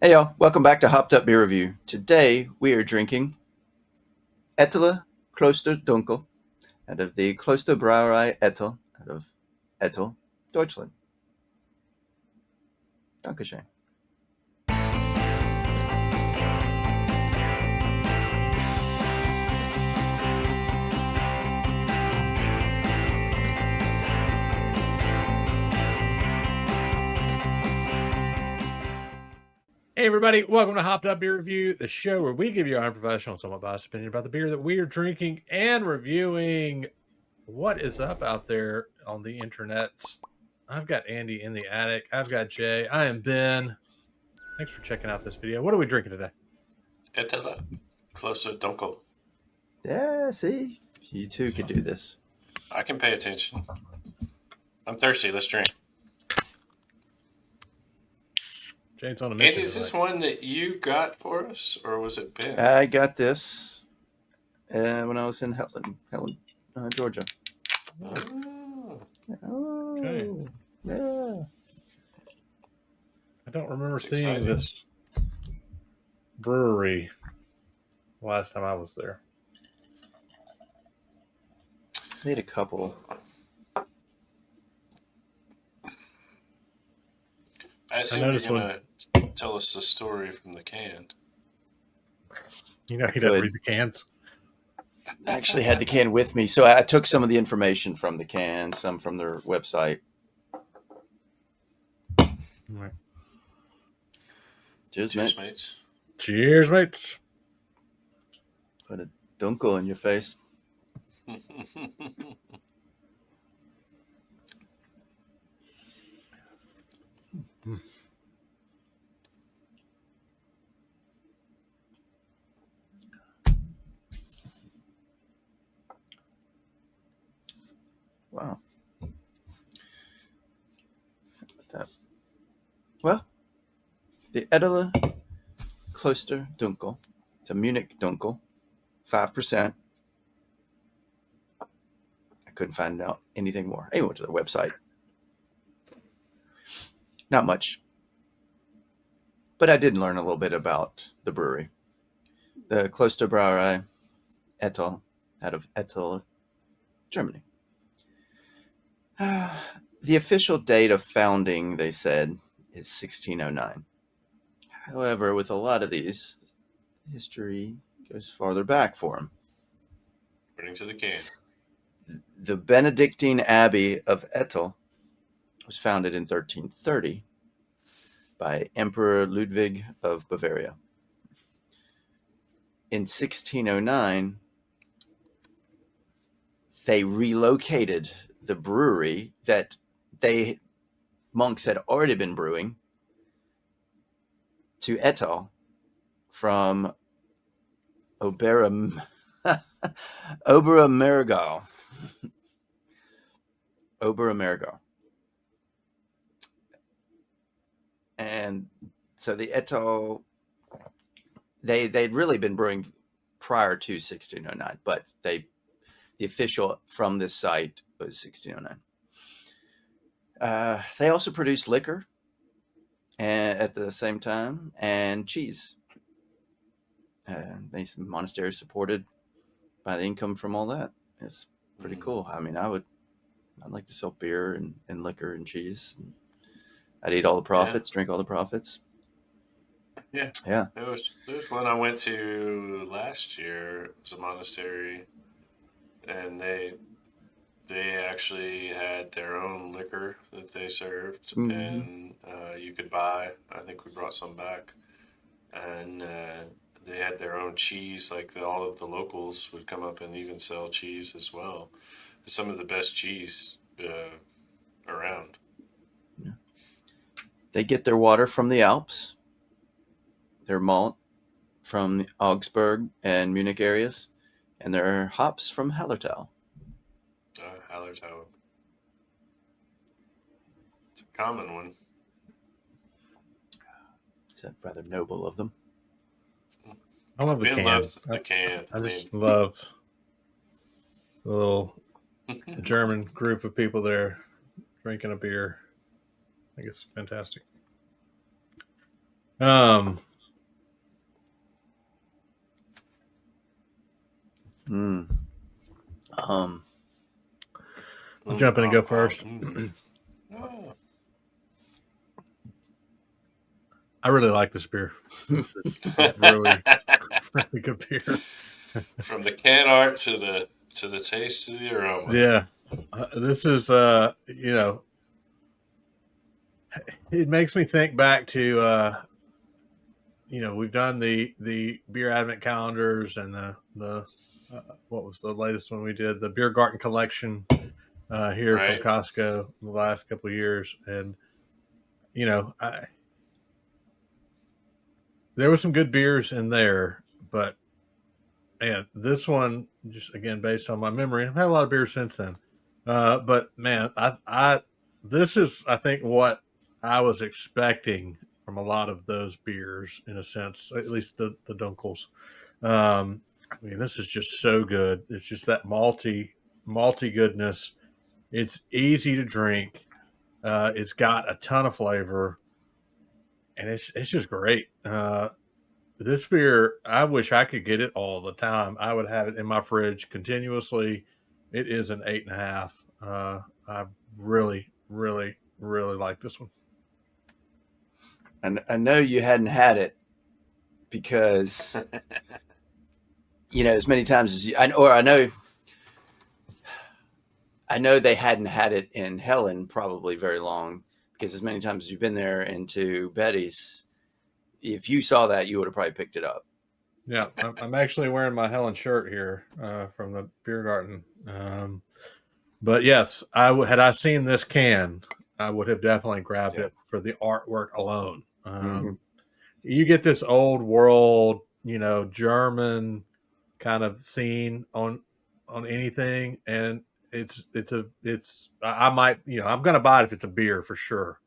Hey y'all, welcome back to Hopped Up Beer Review. Today we are drinking Ettaler Kloster Dunkel out of the Klosterbrauerei Ettal out of Ettal, Deutschland. Dankeschön. Hey everybody, welcome to Hopped Up Beer Review, the show where we give you our unprofessional, somewhat biased opinion about the beer that we are drinking and reviewing. What is up out there on the internets? I've got Andy in the attic. I've got Jay. I am Ben. Thanks for checking out this video. What are we drinking today? Ettaler Kloster Dunkel. Yeah, see? You too could do this. I can pay attention. I'm thirsty. Let's drink. Jay's on a mission. Andy, is this one that you got for us, or was it Ben? I got this when I was in Helen, Georgia. Oh. Okay. Yeah. I don't remember That's seeing exciting. this brewery last time I was there. Made a couple. I assume you're going to tell us the story from the can. You know, you'd have to read the cans. I actually had the can with me, so I took some of the information from the can, some from their website. Right. Cheers, mates. Cheers, mates. Put a dunkel in your face. Wow. Well, the Ettaler Kloster Dunkel. It's a Munich Dunkel, 5%. I couldn't find out anything more. I went to their website. Not much. But I did learn a little bit about the brewery. The Klosterbrauerei Ettal out of Ettal, Germany. The official date of founding, they said, is 1609. However, with a lot of these, history goes farther back for them. According to the can. The Benedictine Abbey of Ettal was founded in 1330 by Emperor Ludwig of Bavaria. In 1609, they relocated the brewery that monks had already been brewing to Ettal from Oberammergau. Oberammergau. And so the Ettal, they'd really been brewing prior to 1609, but the official from this site was 1609. They also produced liquor at the same time and cheese. These monasteries supported by the income from all that. It's pretty cool. I mean, I'd like to sell beer and liquor and cheese. I'd eat all the profits, drink all the profits. Yeah. There was one I went to last year. It was a monastery, and they actually had their own liquor that they served, and you could buy. I think we brought some back, and they had their own cheese. Like all of the locals would come up and even sell cheese as well. It's some of the best cheese around. Yeah. They get their water from the Alps, their malt from the Augsburg and Munich areas, and their hops from Hallertau. Hallertau. It's a common one. It's rather noble of them. I love the Ben can. Loves the can. I just love the little German group of people there drinking a beer. I think it's fantastic. Um, Mm. Um. I'll jump in and go first. Oh. I really like this beer. This is really, really good beer. From the can art to the taste to the aroma. Yeah, this is it makes me think back to we've done the beer advent calendars and the what was the latest one we did, the beer garden collection here from Right. Costco the last couple of years, and you know there was some good beers in there, but man, this one just again based on my memory, I've had a lot of beers since then. But man, I this is I think what I was expecting from a lot of those beers in a sense, at least the Dunkels. I mean, this is just so good. It's just that malty goodness. It's easy to drink. It's got a ton of flavor, and it's just great. This beer, I wish I could get it all the time. I would have it in my fridge continuously. It is an 8.5. I really, really, really like this one. And I know you hadn't had it because as many times as I know they hadn't had it in Helen probably very long, because as many times as you've been there into Betty's, if you saw that, you would have probably picked it up. Yeah, I'm actually wearing my Helen shirt here from the beer garden. But yes, had I seen this can, I would have definitely grabbed Yeah. it for the artwork alone. Mm-hmm. You get this old world, German kind of scene on anything, and I might, I'm gonna buy it if it's a beer for sure.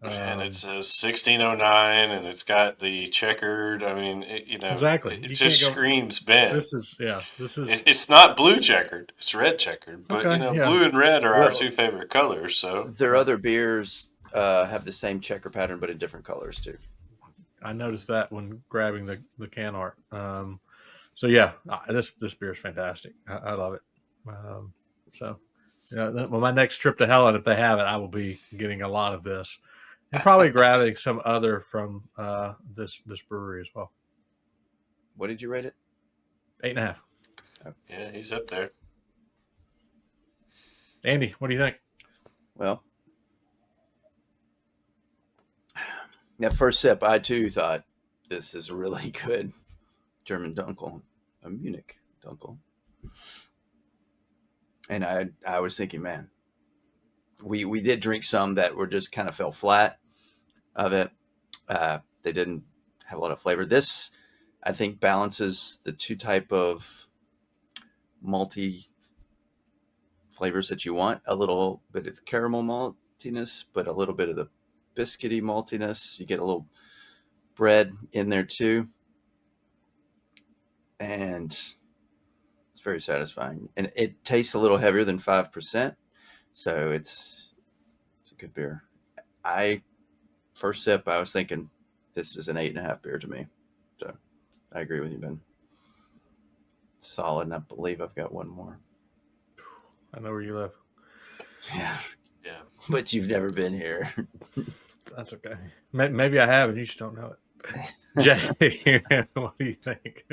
And it says 1609, and it's got the checkered. I mean, Exactly. it You just can't go. screams Ben. This is It's not blue checkered; it's red checkered. But okay. Yeah. blue and red are our Well, two favorite colors. So their other beers have the same checker pattern, but in different colors too. I noticed that when grabbing the can art. So yeah, this beer is fantastic. I love it. So when my next trip to Helen, if they have it, I will be getting a lot of this, and probably grabbing some other from this brewery as well. What did you rate it? 8.5. yeah, he's up there. Andy, what do you think? Well, that first sip, I too thought this is a really good German Dunkel, a Munich Dunkel. And I was thinking, man, we did drink some that were just kind of fell flat of it. They didn't have a lot of flavor. This, I think, balances the two type of malty flavors that you want. A little bit of the caramel maltiness, but a little bit of the biscuity maltiness. You get a little bread in there too. And it's very satisfying. And it tastes a little heavier than 5%. So it's a good beer. First sip, I was thinking this is an 8.5 beer to me. So I agree with you, Ben. Solid. And I believe I've got one more. I know where you live. Yeah. Yeah. But you've never been here. That's okay. Maybe I have, and you just don't know it. Jay, what do you think?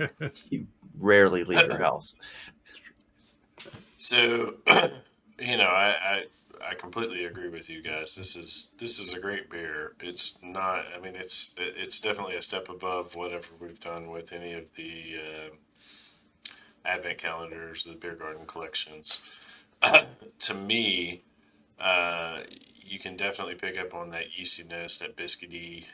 You rarely leave your house. So, I completely agree with you guys. This is a great beer. It's not. I mean, it's definitely a step above whatever we've done with any of the advent calendars, the beer garden collections. To me, you can definitely pick up on that yeastiness, that biscuity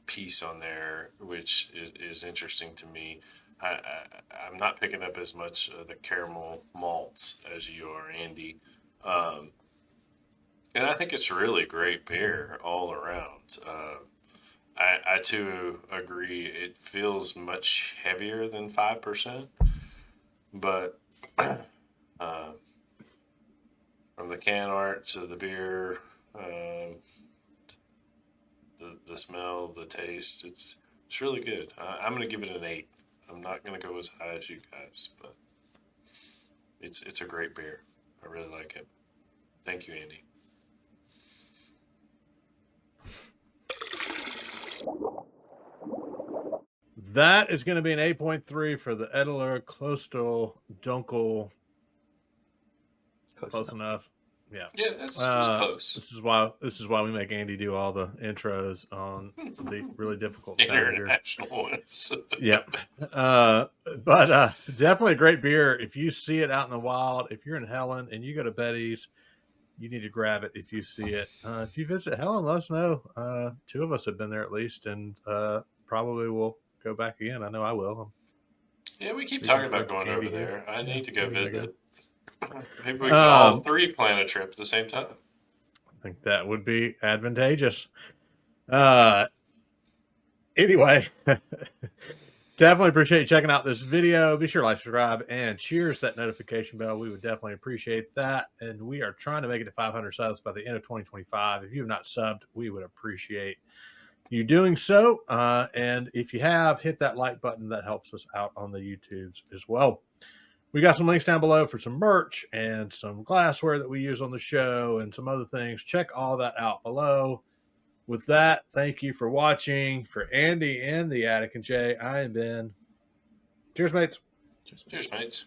piece on there, which is interesting to me. I'm not picking up as much of the caramel malts as you are, Andy. And I think it's really great beer all around. I too agree. It feels much heavier than 5%, but from the can art to the beer, the smell, the taste. It's really good. I'm going to give it an 8. I'm not going to go as high as you guys, but it's a great beer. I really like it. Thank you, Andy. That is going to be an 8.3 for the Ettaler Kloster Dunkel. Close enough. Yeah. Yeah, that's close. This is why we make Andy do all the intros on the really difficult international ones. Yep. But definitely a great beer. If you see it out in the wild, if you're in Helen and you go to Betty's, you need to grab it if you see it. If you visit Helen, let us know. 2 of us have been there at least, and probably will go back again. I know I will. Yeah, we keep talking about going over there. I need to go visit. Maybe we can all 3 plan a trip at the same time. I think that would be advantageous. Anyway, definitely appreciate you checking out this video. Be sure to like, subscribe, and cheers that notification bell. We would definitely appreciate that. And we are trying to make it to 500 subs by the end of 2025. If you have not subbed, we would appreciate you doing so. And if you have, hit that like button. That helps us out on the YouTubes as well. We got some links down below for some merch and some glassware that we use on the show and some other things. Check all that out below. With that, thank you for watching. For Andy and the Attic and Jay, I am Ben. Cheers, mates. Cheers, mates.